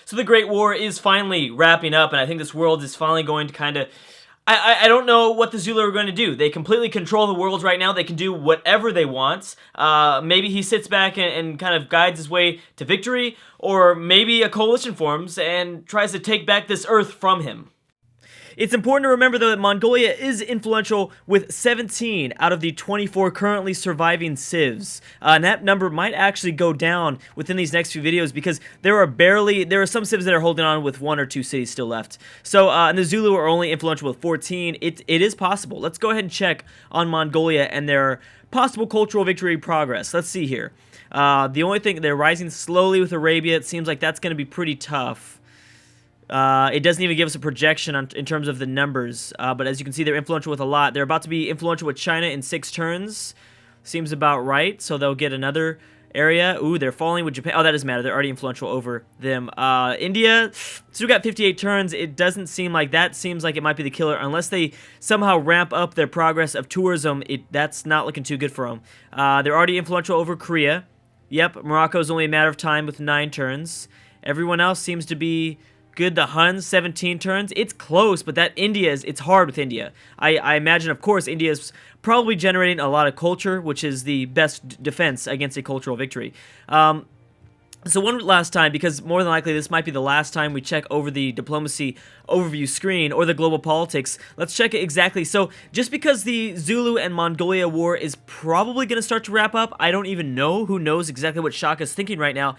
So the Great War is finally wrapping up, and I think this world is finally going to kind of... I don't know what the Zulu are going to do. They completely control the world right now. They can do whatever they want. Maybe he sits back and kind of guides his way to victory, or maybe a coalition forms and tries to take back this Earth from him. It's important to remember, though, that Mongolia is influential with 17 out of the 24 currently surviving civs. And that number might actually go down within these next few videos because there are some civs that are holding on with 1 or 2 cities still left. So, and the Zulu are only influential with 14. It is possible. Let's go ahead and check on Mongolia and their possible cultural victory progress. Let's see here. The only thing, they're rising slowly with Arabia. It seems like that's going to be pretty tough. It doesn't even give us a projection in terms of the numbers, but as you can see, they're influential with a lot. They're about to be influential with China in 6 turns. Seems about right, so they'll get another area. Ooh, they're falling with Japan. Oh, that doesn't matter. They're already influential over them. India, still got 58 turns. It doesn't seem like that. Seems like it might be the killer, unless they somehow ramp up their progress of tourism. That's not looking too good for them. They're already influential over Korea. Yep, Morocco's only a matter of time with 9 turns. Everyone else seems to be... good. The Huns, 17 turns. It's close, but that it's hard with India. I imagine, of course, India is probably generating a lot of culture, which is the best defense against a cultural victory. So one last time, because more than likely this might be the last time we check over the diplomacy overview screen or the global politics, let's check it exactly. So just because the Zulu and Mongolia war is probably going to start to wrap up, I don't even know who knows exactly what Shaka's thinking right now.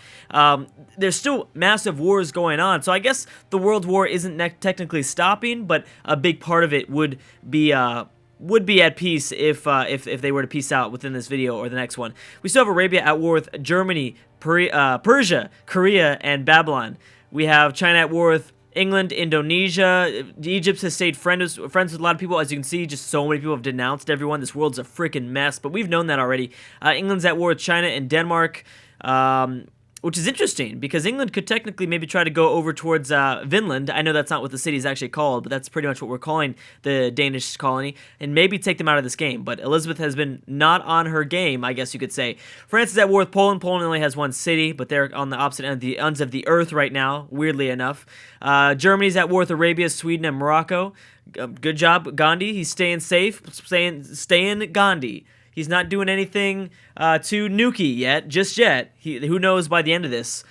There's still massive wars going on, so I guess the world war isn't technically stopping, but a big part of it would be at peace if they were to peace out within this video or the next one. We still have Arabia at war with Germany, Persia, Korea, and Babylon. We have China at war with England, Indonesia. Egypt has stayed friends with a lot of people. As you can see, just so many people have denounced everyone. This world's a freaking mess, but we've known that already. England's at war with China and Denmark. Which is interesting, because England could technically maybe try to go over towards Vinland. I know that's not what the city is actually called, but that's pretty much what we're calling the Danish colony, and maybe take them out of this game. But Elizabeth has been not on her game, I guess you could say. France is at war with Poland. Poland only has 1 city, but they're on the opposite ends of the earth right now, weirdly enough. Germany's at war with Arabia, Sweden, and Morocco. Good job, Gandhi. He's staying safe, staying Gandhi. He's not doing anything too nukey yet, just yet. Who knows by the end of this.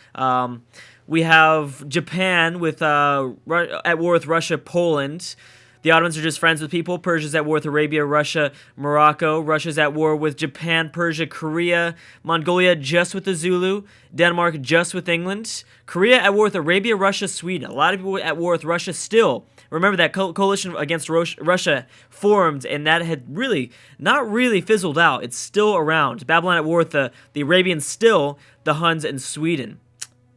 We have Japan with at war with Russia, Poland. The Ottomans are just friends with people. Persia's at war with Arabia, Russia, Morocco. Russia's at war with Japan, Persia, Korea. Mongolia just with the Zulu. Denmark just with England. Korea at war with Arabia, Russia, Sweden. A lot of people at war with Russia still. Remember that coalition against Russia formed, and that had not really fizzled out. It's still around. Babylon at war with the Arabians still, the Huns, and Sweden.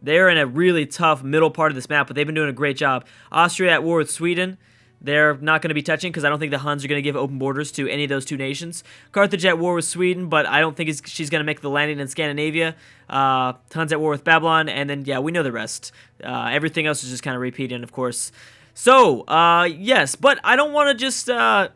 They're in a really tough middle part of this map, but they've been doing a great job. Austria at war with Sweden. They're not going to be touching because I don't think the Huns are going to give open borders to any of those 2 nations. Carthage at war with Sweden, but I don't think she's going to make the landing in Scandinavia. Huns at war with Babylon, and then, yeah, we know the rest. Everything else is just kind of repeating, of course. So, yes, but I don't want to just, I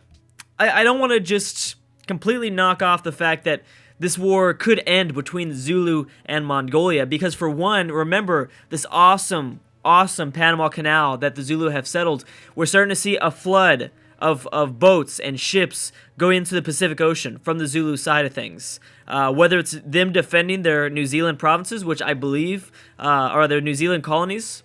don't want to just completely knock off the fact that this war could end between Zulu and Mongolia, because for one, remember this awesome Panama Canal that the Zulu have settled. We're starting to see a flood of boats and ships going into the Pacific Ocean from the Zulu side of things. Whether it's them defending their New Zealand provinces, which I believe are their New Zealand colonies.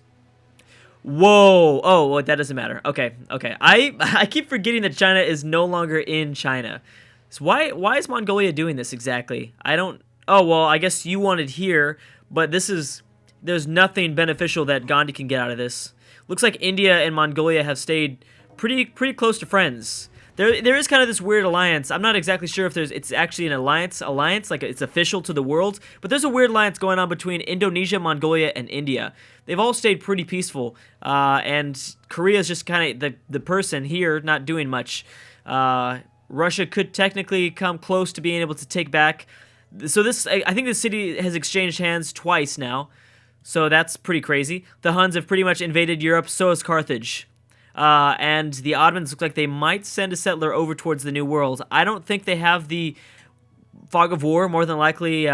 Whoa! Oh, well, that doesn't matter. Okay. I keep forgetting that China is no longer in China. So why is Mongolia doing this exactly? I don't... Oh, well, I guess you wanted here, but there's nothing beneficial that Gandhi can get out of this. Looks like India and Mongolia have stayed pretty close to friends. There is kind of this weird alliance. I'm not exactly sure if it's actually an alliance, like it's official to the world, but there's a weird alliance going on between Indonesia, Mongolia, and India. They've all stayed pretty peaceful, and Korea's just kind of the person here, not doing much. Russia could technically come close to being able to take back. So I think this city has exchanged hands twice now, so that's pretty crazy. The Huns have pretty much invaded Europe, so has Carthage. And the Ottomans look like they might send a settler over towards the New World. I don't think they have the fog of war. More than likely,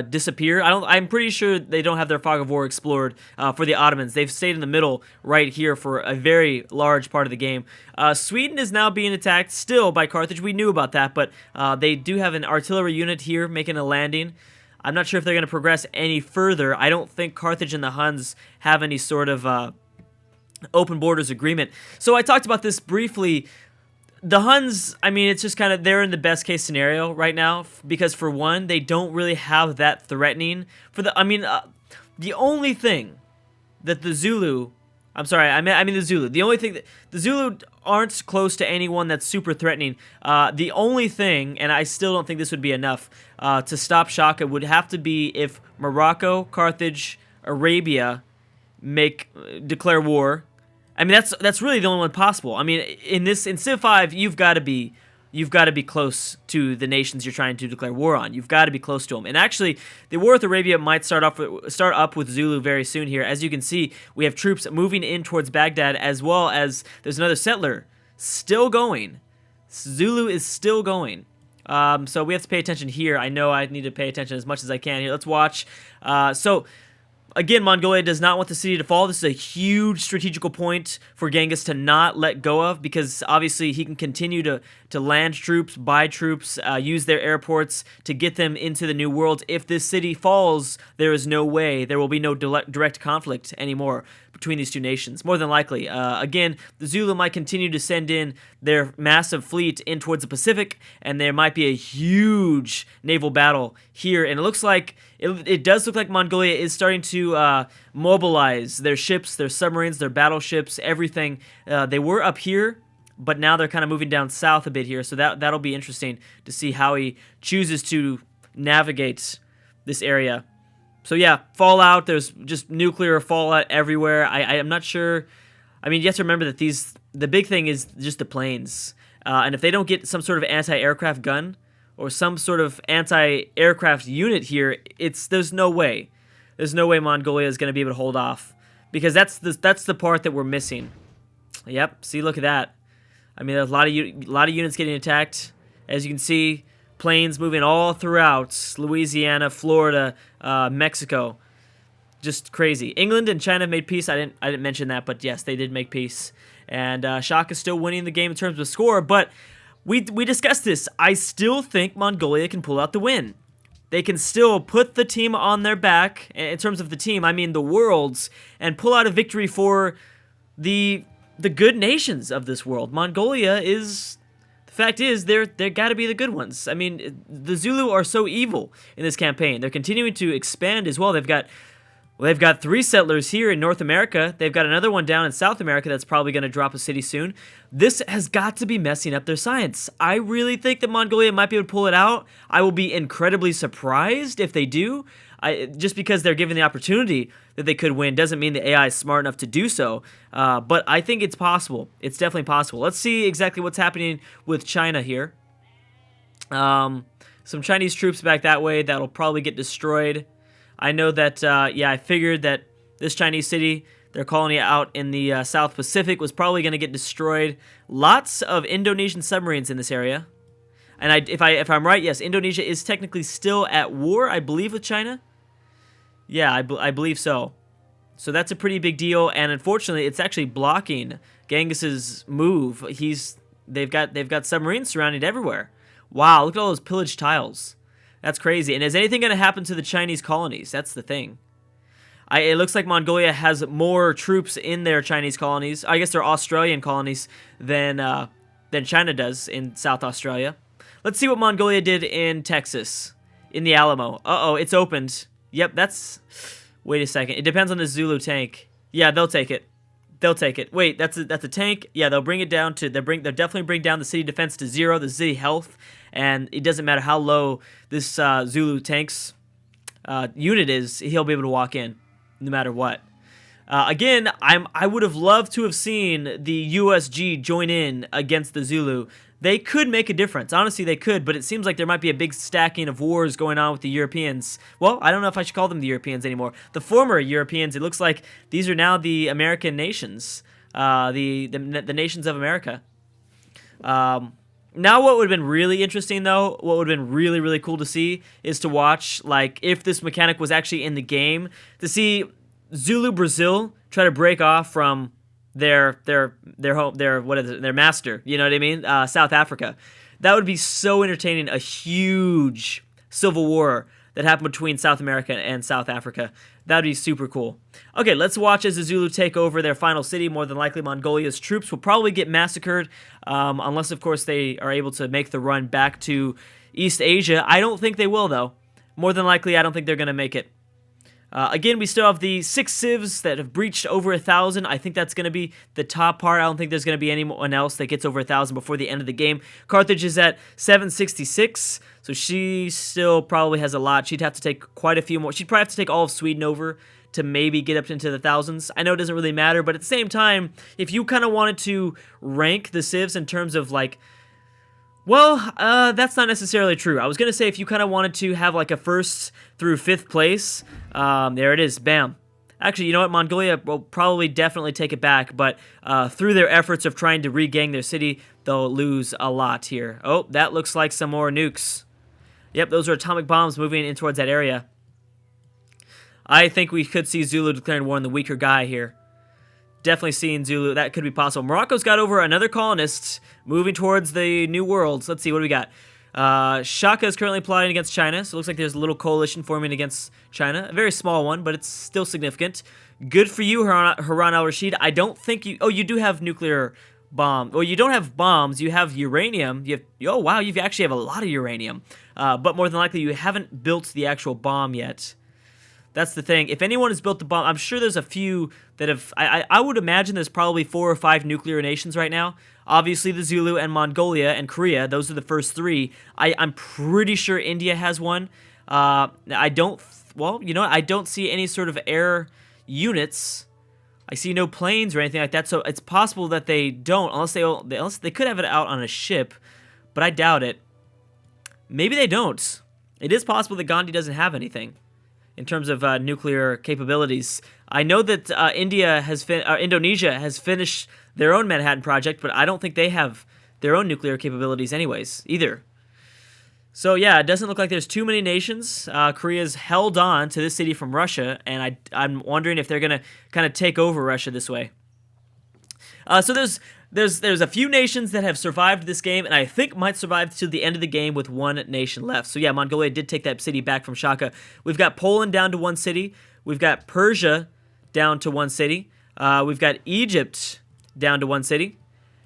disappear. I'm pretty sure they don't have their fog of war explored for the Ottomans. They've stayed in the middle right here for a very large part of the game. Sweden is now being attacked still by Carthage. We knew about that, but they do have an artillery unit here making a landing. I'm not sure if they're going to progress any further. I don't think Carthage and the Huns have any sort of open borders agreement. So I talked about this briefly. The Huns, I mean, it's just kind of, they're in the best case scenario right now because for one, they don't really have that threatening. The only thing that the Zulu, I'm sorry, I mean the Zulu. The only thing that the Zulu aren't close to anyone that's super threatening. The only thing, and I still don't think this would be enough to stop Shaka, would have to be if Morocco, Carthage, Arabia declare war. I mean, that's really the only one possible. I mean, in Civ 5, you've got to be close to the nations you're trying to declare war on. You've got to be close to them. And actually, the war with Arabia might start up with Zulu very soon here. As you can see, we have troops moving in towards Baghdad, as well as there's another settler still going. Zulu is still going. So we have to pay attention here. I know I need to pay attention as much as I can here. Let's watch. Again, Mongolia does not want the city to fall. This is a huge strategical point for Genghis to not let go of because obviously he can continue to land troops, buy troops, use their airports to get them into the New World. If this city falls, there is no way. There will be no direct conflict anymore between these two nations, more than likely. Again, the Zulu might continue to send in their massive fleet in towards the Pacific, and there might be a huge naval battle here. And it looks like, it does look like Mongolia is starting to mobilize their ships, their submarines, their battleships, everything. They were up here, but now they're kind of moving down south a bit here, so that'll be interesting to see how he chooses to navigate this area. So yeah, fallout, there's just nuclear fallout everywhere. I'm not sure. I mean, you have to remember that the big thing is just the planes. And if they don't get some sort of anti-aircraft gun or some sort of anti-aircraft unit here, there's no way. There's no way Mongolia is going to be able to hold off because that's the part that we're missing. Yep, see, look at that. I mean, there's a lot of units getting attacked. As you can see, planes moving all throughout Louisiana, Florida, Mexico. Just crazy. England and China made peace. I didn't mention that, but yes, they did make peace. And Shaka is still winning the game in terms of score, but we discussed this. I still think Mongolia can pull out the win. They can still put the team on their back, in terms of the team, I mean the worlds, and pull out a victory for the good nations of this world. Mongolia is... The fact is, they're got to be the good ones. I mean, the Zulu are so evil in this campaign. They're continuing to expand as well. They've got 3 settlers here in North America. They've got another one down in South America that's probably going to drop a city soon. This has got to be messing up their science. I really think that Mongolia might be able to pull it out. I will be incredibly surprised if they do. Just because they're given the opportunity that they could win doesn't mean the AI is smart enough to do so. But I think it's possible. It's definitely possible. Let's see exactly what's happening with China here. Some Chinese troops back that way that'll probably get destroyed. I know that, I figured that this Chinese city, their colony out in the South Pacific, was probably going to get destroyed. Lots of Indonesian submarines in this area. And if I'm right, yes, Indonesia is technically still at war, I believe, with China. Yeah, I believe so. So that's a pretty big deal, and unfortunately, it's actually blocking Genghis's move. They've got submarines surrounded everywhere. Wow, look at all those pillaged tiles. That's crazy. And is anything going to happen to the Chinese colonies? That's the thing. It looks like Mongolia has more troops in their Chinese colonies. I guess they're Australian colonies than China does in South Australia. Let's see what Mongolia did in Texas, in the Alamo. Uh-oh, it's opened. Yep, wait a second. It depends on the Zulu tank. Yeah, they'll take it. They'll take it. Wait, that's a tank? Yeah, they'll bring it down to... They'll definitely bring down the city defense to 0, the city health, and it doesn't matter how low this Zulu tank's unit is, he'll be able to walk in, no matter what. Again, I would have loved to have seen the USG join in against the Zulu. They could make a difference. Honestly, they could, but it seems like there might be a big stacking of wars going on with the Europeans. Well, I don't know if I should call them the Europeans anymore. The former Europeans, it looks like these are now the American nations, the nations of America. Now what would have been really interesting, though, what would have been really, really cool to see is to watch, like, if this mechanic was actually in the game, to see Zulu Brazil try to break off from their master, you know what I mean? South Africa. That would be so entertaining, a huge civil war that happened between South America and South Africa. That'd be super cool. Okay, let's watch as the Zulu take over their final city. More than likely, Mongolia's troops will probably get massacred, unless, of course, they are able to make the run back to East Asia. I don't think they will, though. More than likely, I don't think they're going to make it. Again, we still have the 6 civs that have breached over 1,000. I think that's going to be the top part. I don't think there's going to be anyone else that gets over 1,000 before the end of the game. Carthage is at 766, so she still probably has a lot. She'd have to take quite a few more. She'd probably have to take all of Sweden over to maybe get up into the thousands. I know it doesn't really matter, but at the same time, if you kind of wanted to rank the civs in terms of, like, well, that's not necessarily true. I was going to say if you kind of wanted to have like a 1st through 5th place, there it is, bam. Actually, you know what, Mongolia will probably definitely take it back, but through their efforts of trying to regain their city, they'll lose a lot here. Oh, that looks like some more nukes. Yep, those are atomic bombs moving in towards that area. I think we could see Zulu declaring war on the weaker guy here. Definitely seeing Zulu. That could be possible. Morocco's got over another colonist moving towards the New Worlds. Let's see, what do we got? Shaka is currently plotting against China, so it looks like there's a little coalition forming against China. A very small one, but it's still significant. Good for you, Harun al-Rashid. I don't think you... Oh, you do have nuclear bomb. Well, you don't have bombs. You have uranium. You have... Oh, wow, you actually have a lot of uranium. But more than likely, you haven't built the actual bomb yet. That's the thing. If anyone has built the bomb, I'm sure there's a few that have... I would imagine there's probably 4 or 5 nuclear nations right now. Obviously, the Zulu and Mongolia and Korea, those are the first 3. I'm pretty sure India has one. I don't... Well, you know what? I don't see any sort of air units. I see no planes or anything like that, so it's possible that they don't, unless they could have it out on a ship, but I doubt it. Maybe they don't. It is possible that Gandhi doesn't have anything in terms of nuclear capabilities. I know that Indonesia has finished their own Manhattan Project, but I don't think they have their own nuclear capabilities anyways, either. So yeah, it doesn't look like there's too many nations. Korea's held on to this city from Russia, and I'm wondering if they're going to kind of take over Russia this way. So there's a few nations that have survived this game, and I think might survive to the end of the game with 1 nation left. So yeah, Mongolia did take that city back from Shaka. We've got Poland down to 1 city. We've got Persia down to 1 city. We've got Egypt down to 1 city.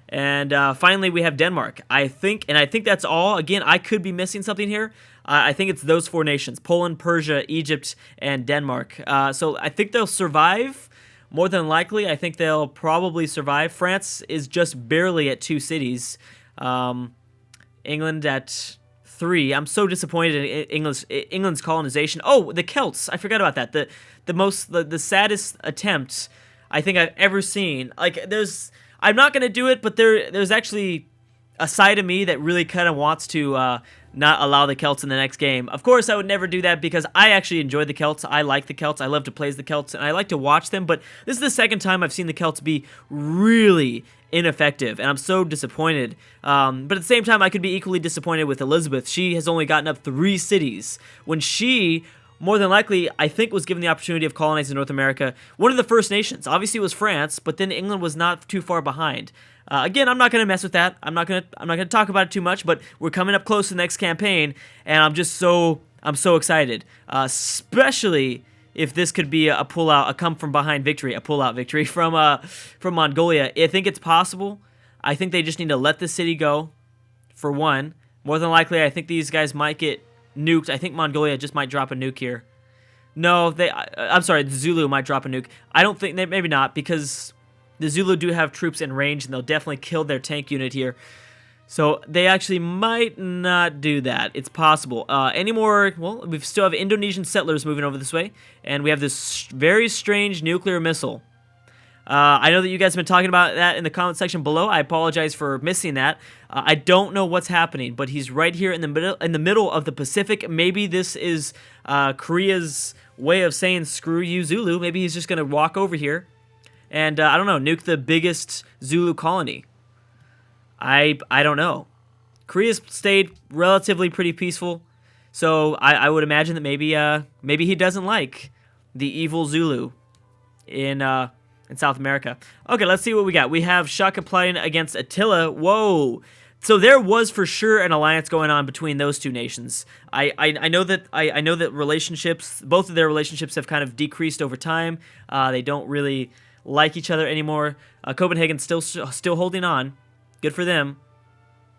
And finally, we have Denmark. I think that's all. Again, I could be missing something here. I think it's those 4 nations: Poland, Persia, Egypt, and Denmark. So I think they'll survive. More than likely, I think they'll probably survive. France is just barely at 2 cities. England at 3. I'm so disappointed in England's colonization. Oh, the Celts. I forgot about that. The saddest attempt I think I've ever seen. Like, I'm not gonna do it, but there's actually a side of me that really kind of wants to not allow the Celts in the next game. Of course, I would never do that because I actually enjoy the Celts. I like the Celts. I love to play as the Celts, and I like to watch them, but this is the second time I've seen the Celts be really ineffective, and I'm so disappointed. But at the same time, I could be equally disappointed with Elizabeth. She has only gotten up 3 cities when she... more than likely, I think, was given the opportunity of colonizing North America. One of the first nations. Obviously, it was France, but then England was not too far behind. Again, I'm not going to mess with that. I'm not going to talk about it too much, but we're coming up close to the next campaign, and I'm so excited. Especially if this could be a pull-out, a come-from-behind victory, a pull-out victory from Mongolia. I think it's possible. I think they just need to let the city go, for one. More than likely, I think these guys might get nuked. I think Mongolia just might drop a nuke here. No, I'm sorry, the Zulu might drop a nuke. I don't think, maybe not, because the Zulu do have troops in range, and they'll definitely kill their tank unit here. So they actually might not do that. It's possible. Well, we still have Indonesian settlers moving over this way, and we have this very strange nuclear missile. I know that you guys have been talking about that in the comment section below. I apologize for missing that. I don't know what's happening, but he's right here in the middle of the Pacific. Maybe this is Korea's way of saying screw you, Zulu. Maybe he's just gonna walk over here and I don't know, nuke the biggest Zulu colony. I don't know. Korea's stayed relatively pretty peaceful, so I would imagine that maybe he doesn't like the evil Zulu in South America. Okay, let's see what we got. We have Shaka plotting against Attila. Whoa. So there was for sure an alliance going on between those two nations. I know that relationships, both of their relationships have kind of decreased over time. They don't really like each other anymore. Copenhagen's still holding on. Good for them.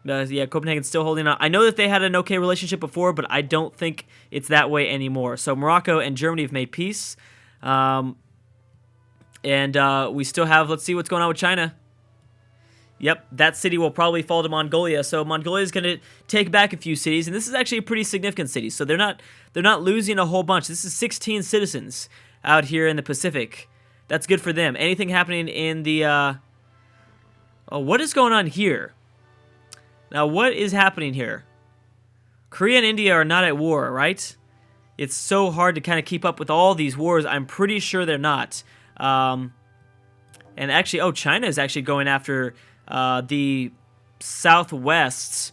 Yeah, Copenhagen's still holding on. I know that they had an okay relationship before, but I don't think it's that way anymore. So Morocco and Germany have made peace. And we still have, let's see what's going on with China. Yep, that city will probably fall to Mongolia. So Mongolia is going to take back a few cities, and this is actually a pretty significant city. So they're not losing a whole bunch. This is 16 citizens out here in the Pacific. That's good for them. Anything happening in the oh, what is going on here? Now, what is happening here? Korea and India are not at war, right? It's so hard to kind of keep up with all these wars. I'm pretty sure they're not. And actually, oh, China is actually going after the southwest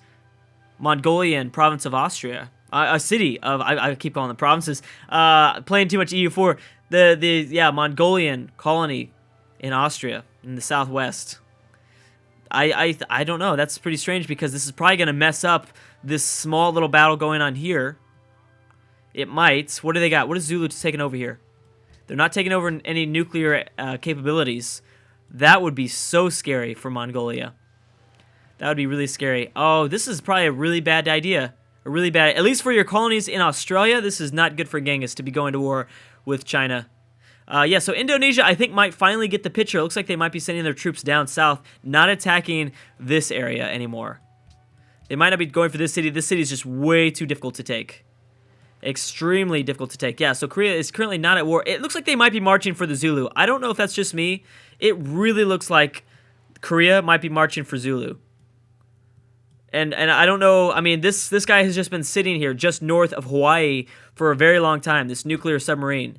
Mongolian province of Austria, a city of, I keep calling them provinces, playing too much EU4, the Mongolian colony in Austria, in the southwest. I don't know, that's pretty strange because this is probably going to mess up this small little battle going on here. It might. What do they got? What is Zulu taking over here? They're not taking over any nuclear capabilities. That would be so scary for Mongolia. That would be really scary. Oh, this is probably a really bad idea. A really bad, at least for your colonies in Australia, this is not good for Genghis to be going to war with China. Yeah, so Indonesia, I think, might finally get the picture. It looks like they might be sending their troops down south, not attacking this area anymore. They might not be going for this city. This city is just way too difficult to take. Extremely difficult to take. Yeah, so Korea is currently not at war. It looks like they might be marching for the Zulu. I don't know if that's just me. It really looks like Korea might be marching for Zulu. And I don't know. I mean, this guy has just been sitting here just north of Hawaii for a very long time, this nuclear submarine.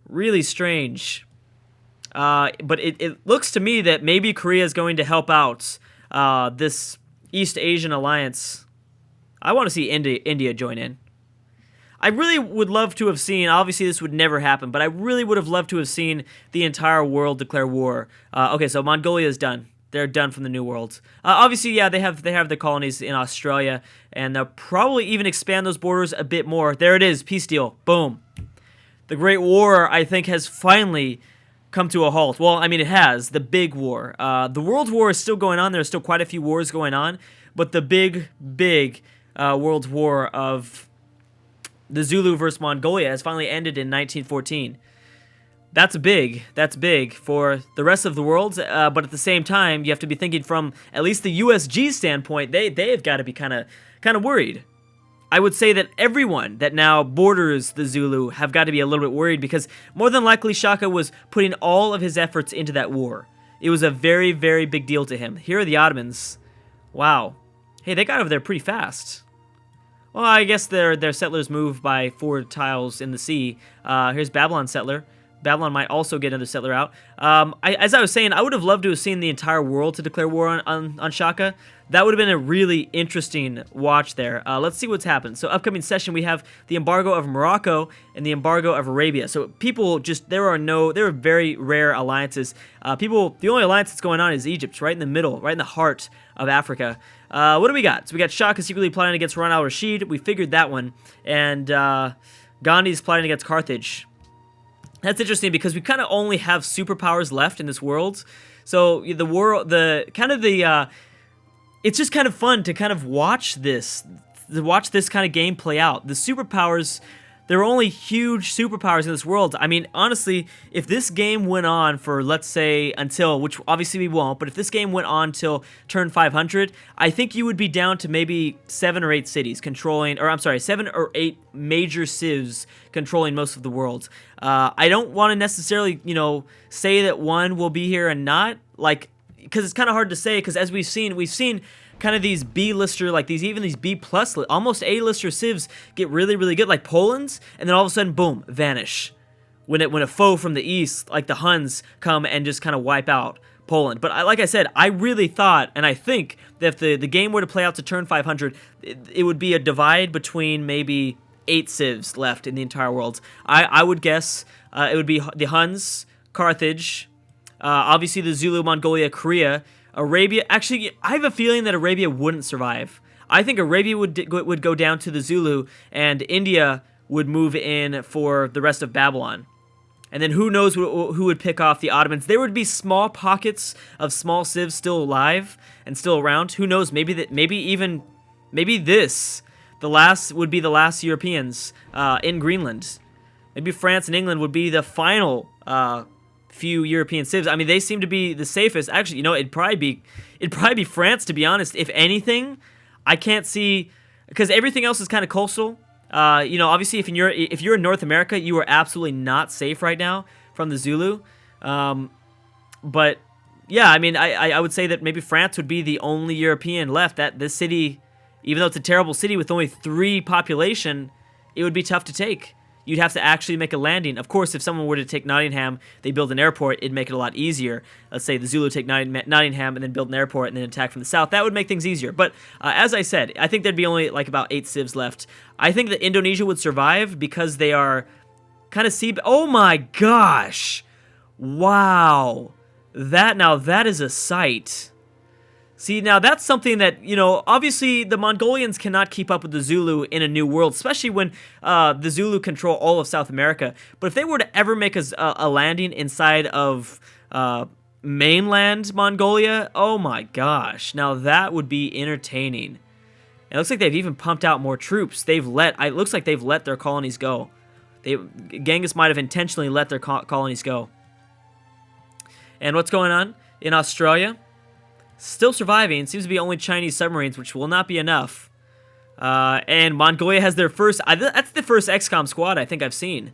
Really strange. But it looks to me that maybe Korea is going to help out this East Asian alliance. I want to see India join in. I really would love to have seen, obviously this would never happen, but I really would have loved to have seen the entire world declare war. Okay, so Mongolia is done. They're done from the New World. Obviously, yeah, they have the colonies in Australia, and they'll probably even expand those borders a bit more. There it is, peace deal. Boom. The Great War, I think, has finally come to a halt. Well, I mean, it has. The big war. The World War is still going on. There's still quite a few wars going on, but the big World War of the Zulu versus Mongolia has finally ended in 1914. That's big. That's big for the rest of the world. But at the same time, you have to be thinking from at least the USG standpoint. They've got to be kind of worried. I would say that everyone that now borders the Zulu have got to be a little bit worried because more than likely Shaka was putting all of his efforts into that war. It was a very, very big deal to him. Here are the Ottomans. Wow. Hey, they got over there pretty fast. Well, I guess their settlers move by 4 tiles in the sea. Here's Babylon settler. Babylon might also get another settler out. As I was saying, I would have loved to have seen the entire world to declare war on Shaka. That would have been a really interesting watch there. Let's see what's happened. So upcoming session, we have the embargo of Morocco and the embargo of Arabia. So people just, there are very rare alliances. The only alliance that's going on is Egypt, right in the middle, right in the heart of Africa. What do we got? So we got Shaka secretly plotting against Harun al-Rashid. We figured that one. And Gandhi's plotting against Carthage. That's interesting because we kind of only have superpowers left in this world. So the world, it's just kind of fun to kind of watch this kind of game play out. The superpowers, there are only huge superpowers in this world. I mean, honestly, if this game went on for, let's say, until, which obviously we won't, but if this game went on till turn 500, I think you would be down to maybe 7 or 8 cities controlling, or I'm sorry, 7 or 8 major civs controlling most of the world. I don't want to necessarily, say that one will be here and not, because it's kind of hard to say, because as we've seen kind of these B-lister, even these B-plus, almost A-lister civs get really, really good, like Poland's, and then all of a sudden, boom, vanish. When a foe from the east, like the Huns, come and just kind of wipe out Poland. But like I said, I really thought, and I think, that if the game were to play out to turn 500, it would be a divide between maybe 8 civs left in the entire world. I would guess it would be the Huns, Carthage, obviously the Zulu, Mongolia, Korea, Arabia. Actually, I have a feeling that Arabia wouldn't survive. I think Arabia would go down to the Zulu, and India would move in for the rest of Babylon. And then who knows who would pick off the Ottomans. There would be small pockets of small civs still alive and still around. Who knows? Maybe this would be the last Europeans in Greenland. Maybe France and England would be the final few European civs. I mean, they seem to be the safest. Actually, you know, it'd probably be France, to be honest. If anything, I can't see, because everything else is kind of coastal. You know, obviously, if you're in North America, you are absolutely not safe right now from the Zulu. But yeah, I mean, I would say that maybe France would be the only European left. That this city, even though it's a terrible city with only 3 population, it would be tough to take. You'd have to actually make a landing. Of course, if someone were to take Nottingham, they build an airport, it'd make it a lot easier. Let's say the Zulu take Nottingham and then build an airport and then attack from the south. That would make things easier. But as I said, I think there'd be only like about 8 civs left. I think that Indonesia would survive because they are kind of oh my gosh. Wow. That is a sight. See, now that's something that, you know, obviously the Mongolians cannot keep up with the Zulu in a new world, especially when the Zulu control all of South America. But if they were to ever make a landing inside of mainland Mongolia, oh my gosh, now that would be entertaining. It looks like they've even pumped out more troops. It looks like they've let their colonies go. Genghis might have intentionally let their colonies go. And what's going on in Australia? Still surviving. Seems to be only Chinese submarines, which will not be enough. And Mongolia has their first... that's the first XCOM squad I think I've seen.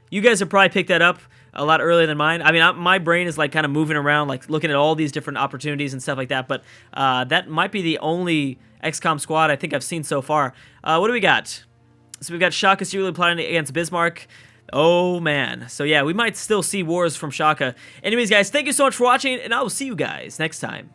You guys have probably picked that up a lot earlier than mine. I mean, my brain is like kind of moving around, like looking at all these different opportunities and stuff like that. But that might be the only XCOM squad I think I've seen so far. What do we got? So we've got Shaka secretly plotting against Bismarck. Oh, man. So, yeah, we might still see wars from Shaka. Anyways, guys, thank you so much for watching, and I will see you guys next time.